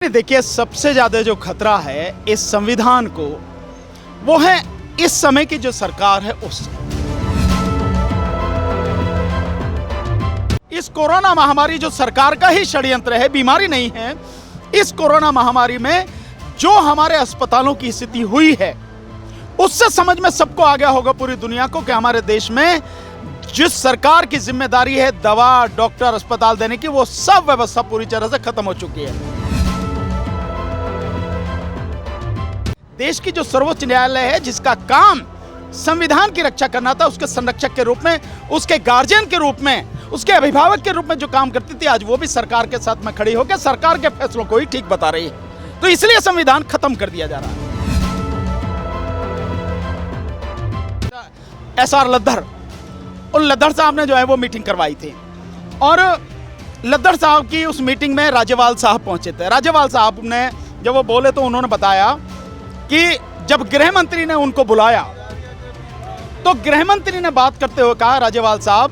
देखिए, सबसे ज्यादा जो खतरा है इस संविधान को, वो है इस समय की जो सरकार है उससे। इस कोरोना महामारी जो सरकार का ही षड्यंत्र है, बीमारी नहीं है। इस कोरोना महामारी में जो हमारे अस्पतालों की स्थिति हुई है, उससे समझ में सबको आ गया होगा, पूरी दुनिया को, कि हमारे देश में जिस सरकार की जिम्मेदारी है दवा, डॉक्टर, अस्पताल देने की, वो सब व्यवस्था पूरी तरह से खत्म हो चुकी है। देश की जो सर्वोच्च न्यायालय है, जिसका काम संविधान की रक्षा करना था, उसके संरक्षक के रूप में, उसके गार्जियन के रूप में, उसके अभिभावक के रूप में जो काम करती थी, आज वो भी सरकार के साथ में खड़ी होकर सरकार के फैसलों को ही ठीक बता रही है। तो इसलिए संविधान खत्म कर दिया जा रहा है। एसआर लद्दर, उन लद्दर साहब ने जो है वो मीटिंग करवाई थी, और लद्दर साहब की उस मीटिंग में राज्यपाल साहब पहुंचे थे। राज्यपाल साहब ने जब वो बोले तो उन्होंने बताया कि जब गृह मंत्री ने उनको बुलाया तो गृह मंत्री ने बात करते हुए कहा, राज्यपाल साहब,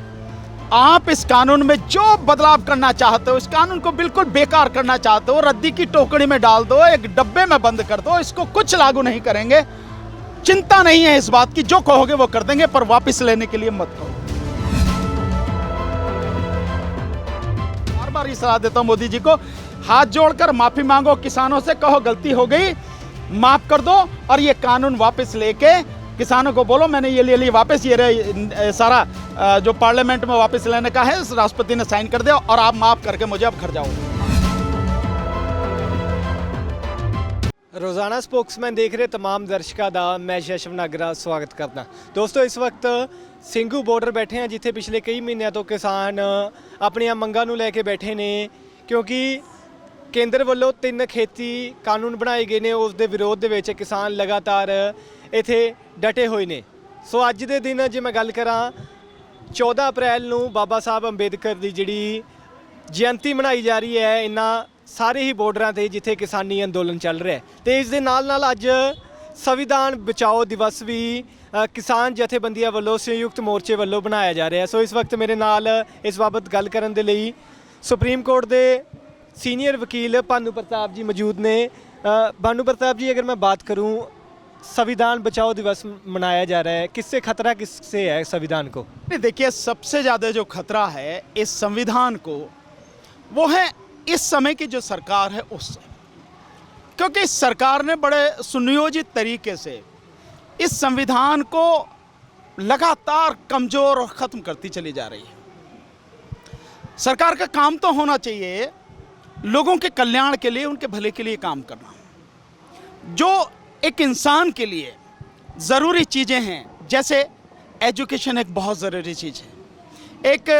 आप इस कानून में जो बदलाव करना चाहते हो, इस कानून को बिल्कुल बेकार करना चाहते हो, रद्दी की टोकरी में डाल दो, एक डब्बे में बंद कर दो, इसको कुछ लागू नहीं करेंगे, चिंता नहीं है इस बात की, जो कहोगे वो कर देंगे, पर वापस लेने के लिए मत कहो। बार बार ये सलाह देता हूं मोदी जी को, हाथ जोड़कर माफी मांगो किसानों से, कहो गलती हो गई, माफ कर दो, और ये कानून वापस लेके किसानों को बोलो मैंने ये ले लिया वापस, ये सारा जो पार्लियामेंट में वापस लेने का है, राष्ट्रपति ने साइन कर दिया, और आप माफ करके मुझे अब घर जाओ। रोज़ाना स्पोक्समैन देख रहे तमाम दर्शकों का मैं जशन नागरा स्वागत करता। दोस्तों, इस वक्त ਸਿੰਘੂ बॉर्डर बैठे हैं, जिथे पिछले कई महीनों तो किसान अपन मंगां नूं लैके बैठे ने, क्योंकि केंद्र वालों 3 खेती कानून बनाए गए ने, उस दे विरोध दे विच किसान लगातार इत्थे डटे हुए ने। सो अज दे दिन जे मैं गल करा, 14 अप्रैल नूं बाबा साहब अंबेडकर की जिहड़ी जयंती मनाई जा रही है इन्हां सारे ही बॉर्डरां ते जिथे किसानी अंदोलन चल रहा है। तो इस दे नाल नाल अज संविधान बचाओ दिवस भी किसान जथेबंदियां वालों संयुक्त मोर्चे वालों बनाया जा रहा है। सो इस वक्त मेरे नाल इस बाबत गल करन दे लई सुप्रीम कोर्ट के सीनियर वकील भानु प्रताप जी मौजूद ने। भानु प्रताप जी, अगर मैं बात करूं, संविधान बचाओ दिवस मनाया जा रहा है, किससे खतरा किससे है संविधान को? देखिए, सबसे ज़्यादा जो खतरा है इस संविधान को, वो है इस समय की जो सरकार है उससे। क्योंकि इस सरकार ने बड़े सुनियोजित तरीके से इस संविधान को लगातार कमज़ोर और ख़त्म करती चली जा रही है। सरकार का काम तो होना चाहिए लोगों के कल्याण के लिए, उनके भले के लिए काम करना। जो एक इंसान के लिए ज़रूरी चीज़ें हैं, जैसे एजुकेशन एक बहुत ज़रूरी चीज़ है। एक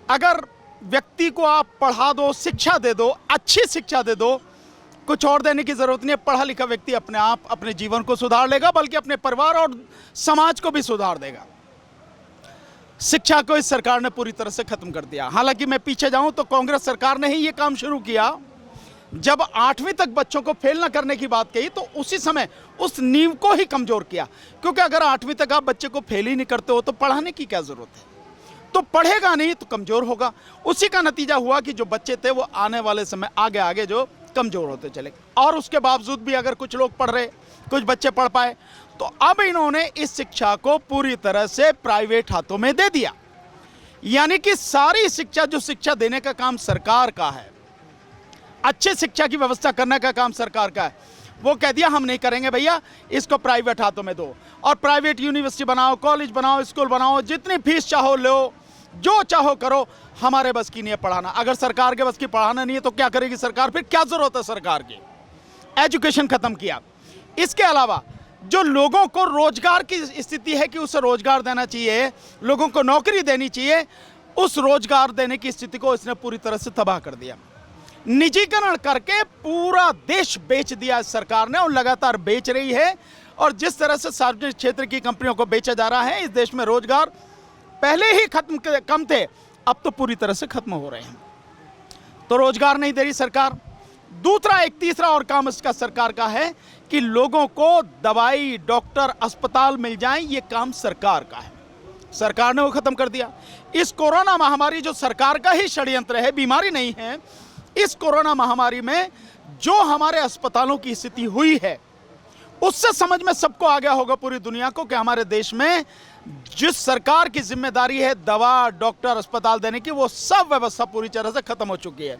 अगर व्यक्ति को आप पढ़ा दो, शिक्षा दे दो, अच्छी शिक्षा दे दो, कुछ और देने की ज़रूरत नहीं है। पढ़ा लिखा व्यक्ति अपने आप अपने जीवन को सुधार लेगा, बल्कि अपने परिवार और समाज को भी सुधार देगा। शिक्षा को इस सरकार ने पूरी तरह से खत्म कर दिया। हालांकि मैं पीछे जाऊं तो कांग्रेस सरकार ने ही ये काम शुरू किया। जब 8वीं तक बच्चों को फेल ना करने की बात कही, तो उसी समय उस नींव को ही कमजोर किया। क्योंकि अगर 8वीं तक आप बच्चे को फेल ही नहीं करते हो तो पढ़ाने की क्या जरूरत है? तो पढ़ेगा नहीं तो कमजोर होगा। उसी का नतीजा हुआ कि जो बच्चे थे वो आने वाले समय आगे आगे जो कमजोर होते चले। और उसके बावजूद भी अगर कुछ लोग पढ़ रहे, कुछ बच्चे पढ़ पाए, तो अब इन्होंने इस शिक्षा को पूरी तरह से प्राइवेट हाथों में दे दिया। यानी कि सारी शिक्षा, जो शिक्षा देने का काम सरकार का है, अच्छे शिक्षा की व्यवस्था करने का काम सरकार का है, वो कह दिया हम नहीं करेंगे भैया, इसको प्राइवेट हाथों में दो, और प्राइवेट यूनिवर्सिटी बनाओ, कॉलेज बनाओ, स्कूल बनाओ, जितनी फीस चाहो लो, जो चाहो करो, हमारे बस की नहीं है पढ़ाना। अगर सरकार के बस की पढ़ाना नहीं है तो क्या करेगी सरकार? फिर क्या जरूरत है सरकार की? एजुकेशन खत्म किया। इसके अलावा जो लोगों को रोजगार की स्थिति है कि उसे रोजगार देना चाहिए, लोगों को नौकरी देनी चाहिए, उस रोजगार देने की स्थिति को इसने पूरी तरह से तबाह कर दिया। निजीकरण करके पूरा देश बेच दिया इस सरकार ने, और लगातार बेच रही है। और जिस तरह से सार्वजनिक क्षेत्र की कंपनियों को बेचा जा रहा है, इस देश में रोजगार पहले ही कम थे, अब तो पूरी तरह से खत्म हो रहे हैं। तो रोजगार नहीं दे रही सरकार। दूसरा, एक तीसरा और काम इसका सरकार का है कि लोगों को दवाई, डॉक्टर, अस्पताल मिल जाएं, ये काम सरकार का है। सरकार ने वो खत्म कर दिया। इस कोरोना महामारी जो सरकार का ही षड्यंत्र है, बीमारी नहीं है, इस कोरोना महामारी में जो हमारे अस्पतालों की स्थिति हुई है, उससे समझ में सबको आ गया होगा पूरी दुनिया को कि हमारे देश में जिस सरकार की जिम्मेदारी है दवा, डॉक्टर, अस्पताल देने की, वो सब व्यवस्था पूरी तरह से खत्म हो चुकी है।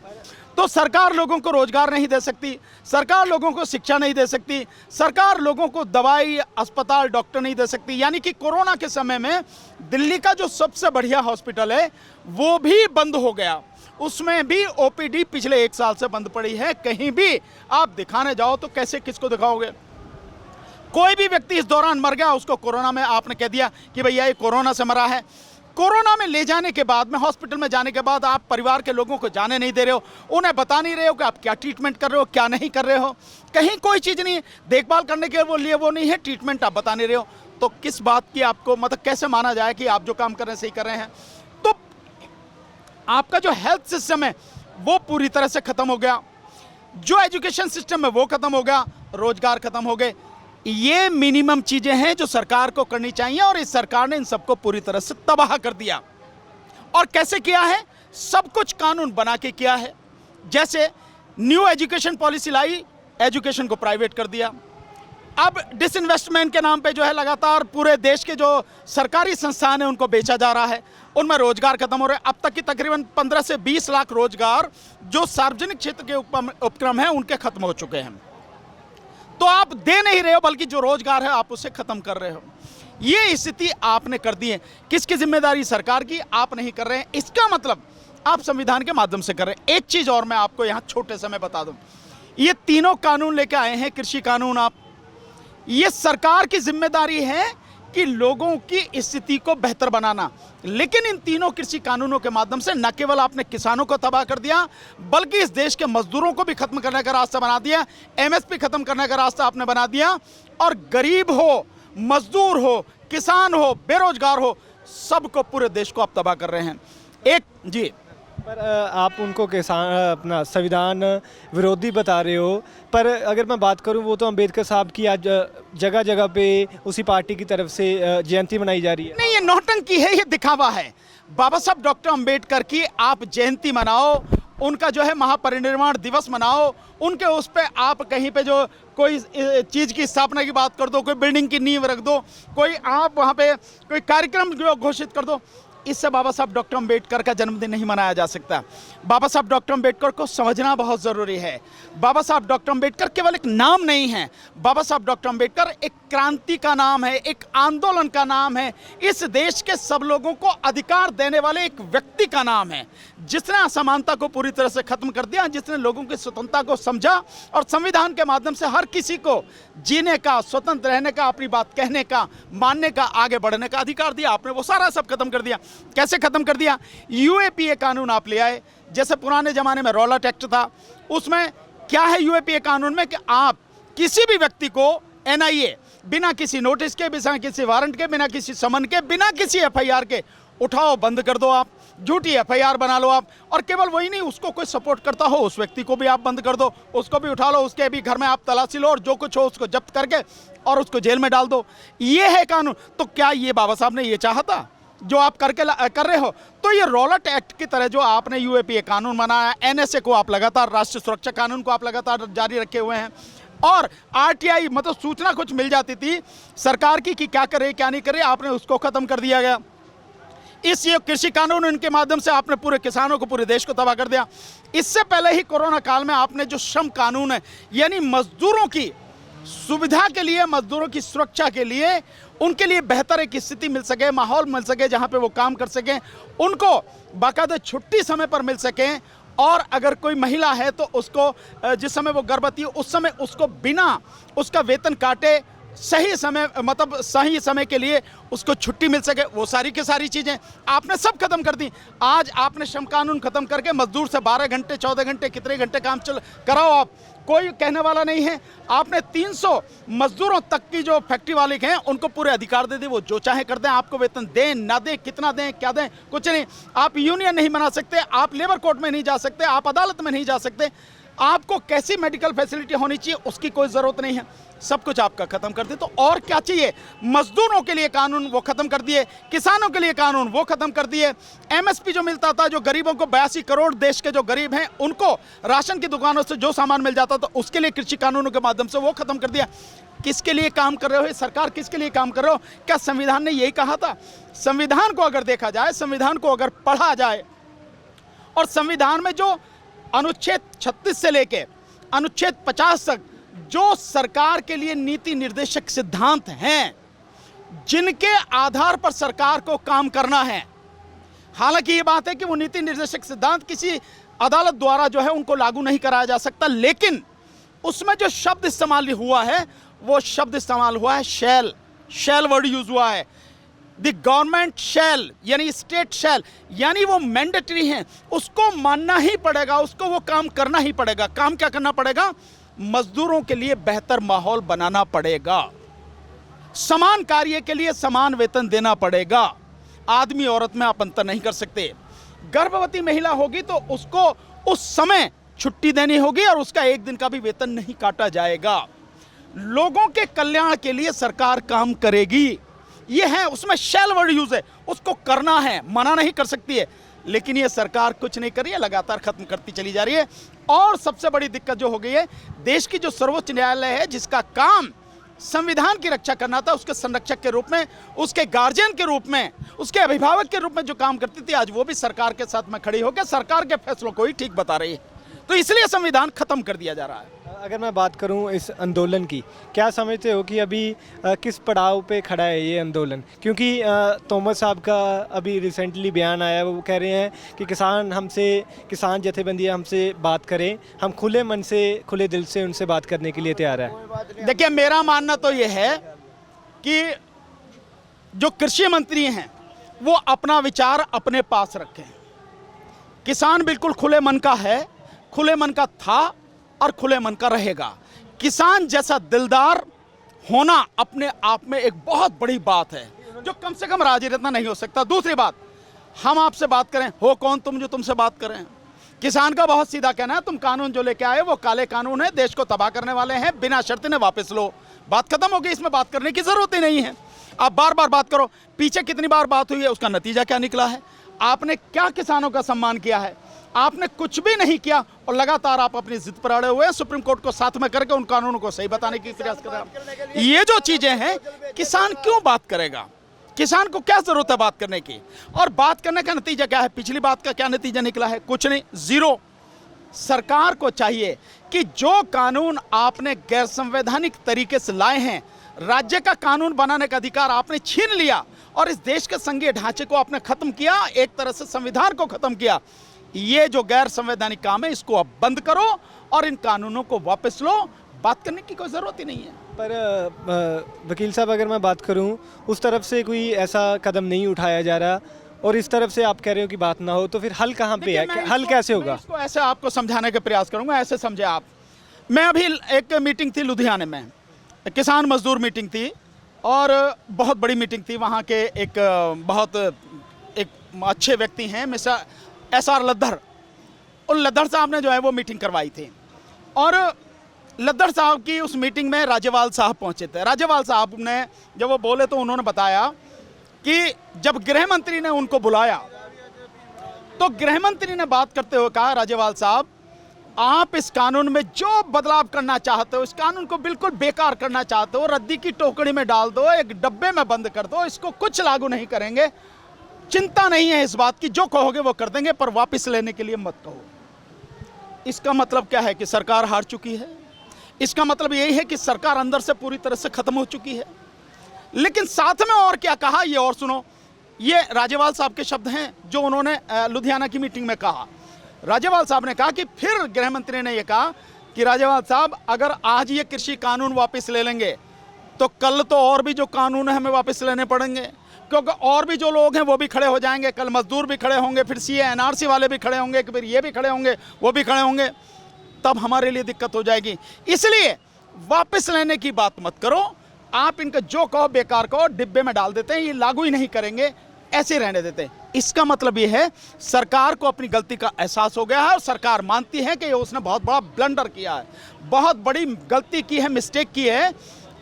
तो सरकार लोगों को रोजगार नहीं दे सकती, सरकार लोगों को शिक्षा नहीं दे सकती, सरकार लोगों को दवाई, अस्पताल, डॉक्टर नहीं दे सकती। यानी कि कोरोना के समय में दिल्ली का जो सबसे बढ़िया हॉस्पिटल है वो भी बंद हो गया, उसमें भी ओपीडी पिछले 1 साल से बंद पड़ी है। कहीं भी आप दिखाने जाओ तो कैसे, किसको दिखाओगे? कोई भी व्यक्ति इस दौरान मर गया, उसको कोरोना में आपने कह दिया कि भैया ये कोरोना से मरा है। कोरोना में ले जाने के बाद में, हॉस्पिटल में जाने के बाद आप परिवार के लोगों को जाने नहीं दे रहे हो, उन्हें बता नहीं रहे हो कि आप क्या ट्रीटमेंट कर रहे हो, क्या नहीं कर रहे हो। कहीं कोई चीज़ नहीं है, देखभाल करने के लिए वो नहीं है, ट्रीटमेंट आप बता नहीं रहे हो। तो किस बात की आपको, मतलब कैसे माना जाए कि आप जो काम कर रहे हैं सही कर रहे हैं? तो आपका जो हेल्थ सिस्टम है वो पूरी तरह से खत्म हो गया, जो एजुकेशन सिस्टम है वो खत्म हो गया, रोजगार खत्म हो गए। ये मिनिमम चीजें हैं जो सरकार को करनी चाहिए, और इस सरकार ने इन सबको पूरी तरह से तबाह कर दिया। और कैसे किया है? सब कुछ कानून बना के किया है। जैसे न्यू एजुकेशन पॉलिसी लाई, एजुकेशन को प्राइवेट कर दिया। अब डिसइन्वेस्टमेंट के नाम पे जो है लगातार पूरे देश के जो सरकारी संस्थान हैं उनको बेचा जा रहा है, उनमें रोजगार खत्म हो रहे हैं। अब तक की तकरीबन 15 से 20 लाख रोजगार जो सार्वजनिक क्षेत्र के उपक्रम हैं उनके खत्म हो चुके हैं। तो आप दे नहीं रहे हो, बल्कि जो रोजगार है आप उसे खत्म कर रहे हो। ये स्थिति आपने कर दी है। किसकी जिम्मेदारी? सरकार की। आप नहीं कर रहे हैं, इसका मतलब आप संविधान के माध्यम से कर रहे हैं। एक चीज और मैं आपको यहां छोटे से मैं बता दूं, ये तीनों कानून लेके आए हैं, कृषि कानून, आप, ये सरकार की जिम्मेदारी है कि लोगों की स्थिति को बेहतर बनाना। लेकिन इन तीनों कृषि कानूनों के माध्यम से न केवल आपने किसानों को तबाह कर दिया, बल्कि इस देश के मजदूरों को भी खत्म करने का रास्ता बना दिया, एमएसपी खत्म करने का रास्ता आपने बना दिया। और गरीब हो, मजदूर हो, किसान हो, बेरोजगार हो, सबको, पूरे देश को आप तबाह कर रहे हैं। एक जी, पर आप उनको किसान अपना संविधान विरोधी बता रहे हो, पर अगर मैं बात करूं, वो तो अम्बेडकर साहब की आज जगह जगह पे उसी पार्टी की तरफ से जयंती मनाई जा रही है। नहीं, ये नौटंकी है, ये दिखावा है। बाबा साहब डॉक्टर अम्बेडकर की आप जयंती मनाओ, उनका जो है महापरिनिर्वाण दिवस मनाओ, उनके उस पे आप कहीं पे जो कोई चीज़ की स्थापना की बात कर दो, कोई बिल्डिंग की नींव रख दो, कोई आप वहाँ पे कोई कार्यक्रम जो घोषित कर दो, इससे बाबा साहब डॉक्टर अम्बेडकर का जन्मदिन नहीं मनाया जा सकता। बाबा साहब डॉक्टर अम्बेडकर को समझना बहुत ज़रूरी है। बाबा साहब डॉक्टर अम्बेडकर केवल एक नाम नहीं है, बाबा साहब डॉक्टर अम्बेडकर एक क्रांति का नाम है, एक आंदोलन का नाम है, इस देश के सब लोगों को अधिकार देने वाले एक व्यक्ति का नाम है, जिसने असमानता को पूरी तरह से खत्म कर दिया, जिसने लोगों की स्वतंत्रता को समझा और संविधान के माध्यम से हर किसी को जीने का, स्वतंत्र रहने का, अपनी बात कहने का, मानने का, आगे बढ़ने का अधिकार दिया। आपने वो सारा सब खत्म कर दिया। कैसे खत्म कर दिया? यूएपीए कानून आप ले आए। जैसे पुराने जमाने में रॉलेट एक्ट था, उसमें क्या है यूएपीए कानून में कि आप किसी भी व्यक्ति को एनआईए बिना किसी नोटिस के, बिना किसी वारंट के, बिना किसी समन के, बिना किसी एफआईआर के उठाओ, बंद कर दो, आप झूठी एफआईआर बना लो आप। और केवल वही नहीं, उसको कोई सपोर्ट करता हो उस व्यक्ति को भी आप बंद कर दो, उसको भी उठा लो, उसके भी घर में आप तलाशी लो और जो कुछ हो उसको जब्त करके और उसको जेल में डाल दो। ये है कानून। तो क्या ये बाबा साहब ने ये चाहा था जो आप कर रहे हो? तो ये रॉलेट एक्ट की तरह जो आपने यूएपीए कानून बनाया, एनएसए को आप लगातार, राष्ट्रीय सुरक्षा कानून को आप लगातार जारी रखे हुए हैं, और आरटीआई मतलब सूचना कुछ मिल जाती थी सरकार की कि क्या करे क्या नहीं करे, आपने उसको खत्म कर दिया गया। इस ये कृषि कानून इनके माध्यम से आपने पूरे किसानों को, पूरे देश को तबाह कर दिया। इससे पहले ही कोरोना काल में आपने जो श्रम कानून है, यानी मजदूरों की सुविधा के लिए, मजदूरों की सुरक्षा के लिए, उनके लिए बेहतर एक स्थिति मिल सके, माहौल मिल सके जहां पे वो काम कर सकें, उनको बाकायदा छुट्टी समय पर मिल सके, और अगर कोई महिला है तो उसको जिस समय वो गर्भवती है उस समय उसको बिना उसका वेतन काटे सही समय, मतलब सही समय के लिए उसको छुट्टी मिल सके, वो सारी की सारी चीज़ें आपने सब खत्म कर दी। आज आपने श्रम कानून खत्म करके मजदूर से 12 घंटे 14 घंटे कितने घंटे काम कराओ आप, कोई कहने वाला नहीं है। आपने 300 मजदूरों तक की जो फैक्ट्री वाले हैं उनको पूरे अधिकार दे दिए, वो जो चाहे कर दें, आपको वेतन दें ना दें, कितना दें क्या दें, कुछ नहीं। आप यूनियन नहीं बना सकते, आप लेबर कोर्ट में नहीं जा सकते, आप अदालत में नहीं जा सकते। आपको कैसी मेडिकल फैसिलिटी होनी चाहिए उसकी कोई ज़रूरत नहीं है, सब कुछ आपका ख़त्म कर दिए। तो और क्या चाहिए? मजदूरों के लिए कानून वो ख़त्म कर दिए, किसानों के लिए कानून वो ख़त्म कर दिए। एमएसपी जो मिलता था, जो गरीबों को 82 करोड़ देश के जो गरीब हैं उनको राशन की दुकानों से जो सामान मिल जाता था उसके लिए कृषि कानूनों के माध्यम से वो ख़त्म कर दिया। किसके लिए काम कर रहे हो? ये सरकार किसके लिए काम कर रहे हो? क्या संविधान ने यही कहा था? संविधान को अगर देखा जाए, संविधान को अगर पढ़ा जाए और संविधान में जो अनुच्छेद 36 से लेके अनुच्छेद 50 तक जो सरकार के लिए नीति निर्देशक सिद्धांत हैं, जिनके आधार पर सरकार को काम करना है, हालांकि ये बात है कि वो नीति निर्देशक सिद्धांत किसी अदालत द्वारा जो है उनको लागू नहीं कराया जा सकता, लेकिन उसमें जो शब्द इस्तेमाल हुआ है वो शब्द इस्तेमाल हुआ है शैल वर्ड यूज हुआ है। द गवर्नमेंट शैल यानी स्टेट शैल, यानी वो मैंडेटरी है, उसको मानना ही पड़ेगा, उसको वो काम करना ही पड़ेगा। काम क्या करना पड़ेगा? मजदूरों के लिए बेहतर माहौल बनाना पड़ेगा, समान कार्य के लिए समान वेतन देना पड़ेगा। आदमी औरत में आप अंतर नहीं कर सकते। गर्भवती महिला होगी तो उसको उस समय छुट्टी देनी होगी और उसका एक दिन का भी वेतन नहीं काटा जाएगा। लोगों के कल्याण के लिए सरकार काम करेगी, ये है, उसमें शैल वर्ड यूज है, उसको करना है, मना नहीं कर सकती है। लेकिन ये सरकार कुछ नहीं कर रही है, लगातार खत्म करती चली जा रही है। और सबसे बड़ी दिक्कत जो हो गई है, देश की जो सर्वोच्च न्यायालय है, जिसका काम संविधान की रक्षा करना था, उसके संरक्षक के रूप में, उसके गार्जियन के रूप में, उसके अभिभावक के रूप में जो काम करती थी, आज वो भी सरकार के साथ में खड़ी होकर सरकार के फैसलों को ही ठीक बता रही है। तो इसलिए संविधान खत्म कर दिया जा रहा है। अगर मैं बात करूं इस आंदोलन की, क्या समझते हो कि अभी किस पड़ाव पे खड़ा है ये आंदोलन? क्योंकि तोमर साहब का अभी रिसेंटली बयान आया है, वो कह रहे हैं कि किसान जथेबंदियां हमसे बात करें, हम खुले मन से, खुले दिल से उनसे बात करने के लिए तैयार है। देखिए, मेरा मानना तो ये है कि जो कृषि मंत्री हैं वो अपना विचार अपने पास रखें। किसान बिल्कुल खुले मन का है, खुले मन का था और खुले मन का रहेगा। किसान जैसा दिलदार होना अपने आप में एक बहुत बड़ी बात है, जो कम से कम राजनीति नहीं हो सकता। दूसरी बात, हम आपसे बात करें, हो कौन तुम जो तुमसे बात करें? किसान का बहुत सीधा कहना है, तुम कानून जो लेके आए वो काले कानून है, देश को तबाह करने वाले हैं, बिना शर्त ने वापस लो। बात खत्म हो गई, इसमें बात करने की जरूरत ही नहीं है। आप बार बार बात करो, पीछे कितनी बार बात हुई है, उसका नतीजा क्या निकला है? आपने क्या किसानों का सम्मान किया है? आपने कुछ भी नहीं किया और लगातार आप अपनी जिद पर अड़े हुए हैं, सुप्रीम कोर्ट को साथ में करके उन कानूनों को सही बताने की प्रयास कर रहे हैं। ये जो चीजें हैं, किसान क्यों बात करेगा? किसान को क्या जरूरत है बात करने की? और बात करने का नतीजा क्या है? पिछली बात का क्या नतीजा निकला है? कुछ नहीं, जीरो। सरकार को चाहिए कि जो कानून आपने गैर संवैधानिक तरीके से लाए हैं, राज्य का कानून बनाने का अधिकार आपने छीन लिया और इस देश के संघीय ढांचे को आपने खत्म किया, एक तरह से संविधान को खत्म किया। ये जो गैर संवैधानिक काम है, इसको अब बंद करो और इन कानूनों को वापस लो। बात करने की कोई ज़रूरत ही नहीं है। पर वकील साहब, अगर मैं बात करूं, उस तरफ से कोई ऐसा कदम नहीं उठाया जा रहा और इस तरफ से आप कह रहे हो कि बात ना हो, तो फिर हल कहाँ पे है? हल कैसे होगा? इसको ऐसे आपको समझाने का प्रयास करूंगा, ऐसे समझे आप। मैं अभी एक मीटिंग थी लुधियाने में, किसान मजदूर मीटिंग थी और बहुत बड़ी मीटिंग थी। वहाँ के एक बहुत अच्छे व्यक्ति हैं, मिस्टर SR लद्दर, और लद्दर साहब ने जो है वो मीटिंग करवाई थी। और लद्दर साहब की उस मीटिंग में राज्यपाल साहब पहुंचे थे। राज्यपाल साहब ने जब वो बोले तो उन्होंने बताया कि जब गृह मंत्री ने उनको बुलाया तो गृह मंत्री ने बात करते हुए कहा, राज्यपाल साहब, आप इस कानून में जो बदलाव करना चाहते हो, इस कानून को बिल्कुल बेकार करना चाहते हो, रद्दी की टोकरी में डाल दो, एक डब्बे में बंद कर दो, इसको कुछ लागू नहीं करेंगे, चिंता नहीं है इस बात की, जो कहोगे वो कर देंगे, पर वापस लेने के लिए मत कहो। इसका मतलब क्या है? कि सरकार हार चुकी है। इसका मतलब यही है कि सरकार अंदर से पूरी तरह से खत्म हो चुकी है। लेकिन साथ में और क्या कहा, ये और सुनो। ये राज्यपाल साहब के शब्द हैं जो उन्होंने लुधियाना की मीटिंग में कहा। राज्यपाल साहब ने कहा कि फिर गृह मंत्री ने यह कहा कि राज्यपाल साहब, अगर आज ये कृषि कानून वापस ले लेंगे तो कल तो और भी जो कानून है हमें वापस लेने पड़ेंगे, क्योंकि और भी जो लोग हैं वो भी खड़े हो जाएंगे, कल मजदूर भी खड़े होंगे, फिर CA NRC वाले भी खड़े होंगे, फिर ये भी खड़े होंगे, वो भी खड़े होंगे, तब हमारे लिए दिक्कत हो जाएगी। इसलिए वापस लेने की बात मत करो, आप इनका जो कहो बेकार कहो, डिब्बे में डाल देते हैं, ये लागू ही नहीं करेंगे। ऐसे रहने देते हैं। इसका मतलब ये है सरकार को अपनी गलती का एहसास हो गया है और सरकार मानती है कि उसने बहुत बड़ा ब्लंडर किया है, बहुत बड़ी गलती की है, मिस्टेक की है,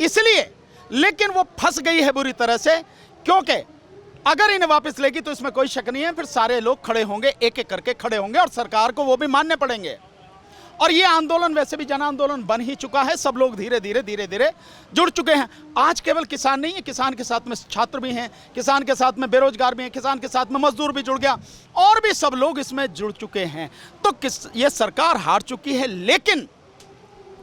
इसलिए। लेकिन वो फंस गई है बुरी तरह से, क्योंकि अगर इन्हें वापस लेगी तो इसमें कोई शक नहीं है, फिर सारे लोग खड़े होंगे, एक एक करके खड़े होंगे और सरकार को वो भी मानने पड़ेंगे। और ये आंदोलन वैसे भी जन आंदोलन बन ही चुका है, सब लोग धीरे धीरे जुड़ चुके हैं। आज केवल किसान नहीं है, किसान के साथ में छात्र भी हैं, किसान के साथ में बेरोजगार भी हैं, किसान के साथ में मजदूर भी जुड़ गया, और भी सब लोग इसमें जुड़ चुके हैं। तो ये सरकार हार चुकी है, लेकिन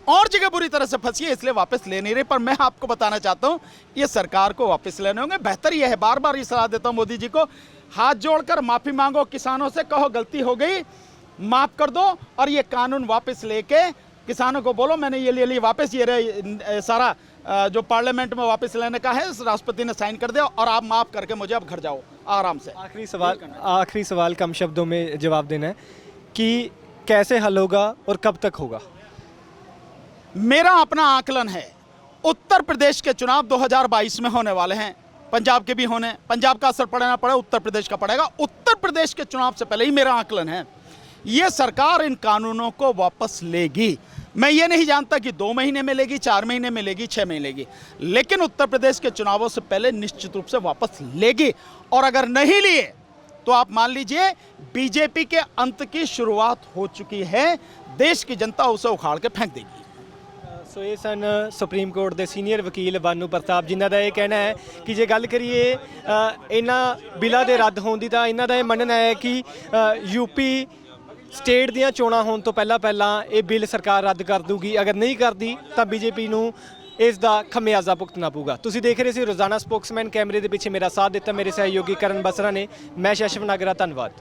और जगह बुरी तरह से फंसी है, इसलिए वापस ले नहीं रही। पर मैं आपको बताना चाहता हूं, ये सरकार को वापस लेने होंगे। बेहतर यह है, बार बार ये सलाह देता हूं मोदी जी को, हाथ जोड़कर माफी मांगो किसानों से, कहो गलती हो गई, माफ कर दो, और ये कानून वापस लेके किसानों को बोलो मैंने ये ले लिया वापस, ये सारा जो पार्लियामेंट में वापस लेने का है राष्ट्रपति ने साइन कर दिया, और आप माफ करके मुझे अब घर जाओ आराम से। आखिरी सवाल कम शब्दों में जवाब देना है कि कैसे हल होगा और कब तक होगा? मेरा अपना आकलन है, उत्तर प्रदेश के चुनाव 2022 में होने वाले हैं, पंजाब के भी होने, पंजाब का असर पड़े ना पड़े उत्तर प्रदेश का पड़ेगा। उत्तर प्रदेश के चुनाव से पहले ही मेरा आकलन है ये सरकार इन कानूनों को वापस लेगी। मैं ये नहीं जानता कि 2 महीने में लेगी, 4 महीने में लेगी, 6 महीने लेगी, लेकिन उत्तर प्रदेश के चुनावों से पहले निश्चित रूप से वापस लेगी। और अगर नहीं लिए तो आप मान लीजिए बीजेपी के अंत की शुरुआत हो चुकी है, देश की जनता उसे उखाड़ के फेंक देगी। ਸੋ ਇਹ ਸਨ ਸੁਪਰੀਮ ਕੋਰਟ ਦੇ ਸੀਨੀਅਰ ਵਕੀਲ ਬਾਨੂ ਪ੍ਰਤਾਪ, ਜਿਨ੍ਹਾਂ ਦਾ ਇਹ ਕਹਿਣਾ ਹੈ ਕਿ ਜੇ ਗੱਲ ਕਰੀਏ ਇਹਨਾਂ ਬਿੱਲਾਂ ਦੇ ਰੱਦ ਹੋਣ ਦੀ, ਤਾਂ ਇਹਨਾਂ ਦਾ ਇਹ ਮੰਨਣਾ ਹੈ ਕਿ ਯੂਪੀ ਸਟੇਟ ਦੀਆਂ ਚੋਣਾਂ ਹੋਣ ਤੋਂ ਪਹਿਲਾਂ ਇਹ ਬਿੱਲ ਸਰਕਾਰ ਰੱਦ ਕਰ ਦੂਗੀ। ਅਗਰ ਨਹੀਂ ਕਰਦੀ ਤਾਂ ਬੀਜੇਪੀ ਨੂੰ ਇਸ ਦਾ ਖਮਿਆਜ਼ਾ ਭੁਗਤਣਾ ਪਊਗਾ। ਤੁਸੀਂ ਦੇਖ ਰਹੇ ਸੀ ਰੋਜ਼ਾਨਾ ਸਪੋਕਸਮੈਨ, ਕੈਮਰੇ ਦੇ ਪਿੱਛੇ ਮੇਰਾ ਸਾਥ ਦਿੱਤਾ ਮੇਰੇ ਸਹਿਯੋਗੀ ਕਰਨ ਬਸਰਾ ਨੇ। ਮੈਂ ਸ਼ਸ਼ਵ ਨਾਗਰਾ, ਧੰਨਵਾਦ।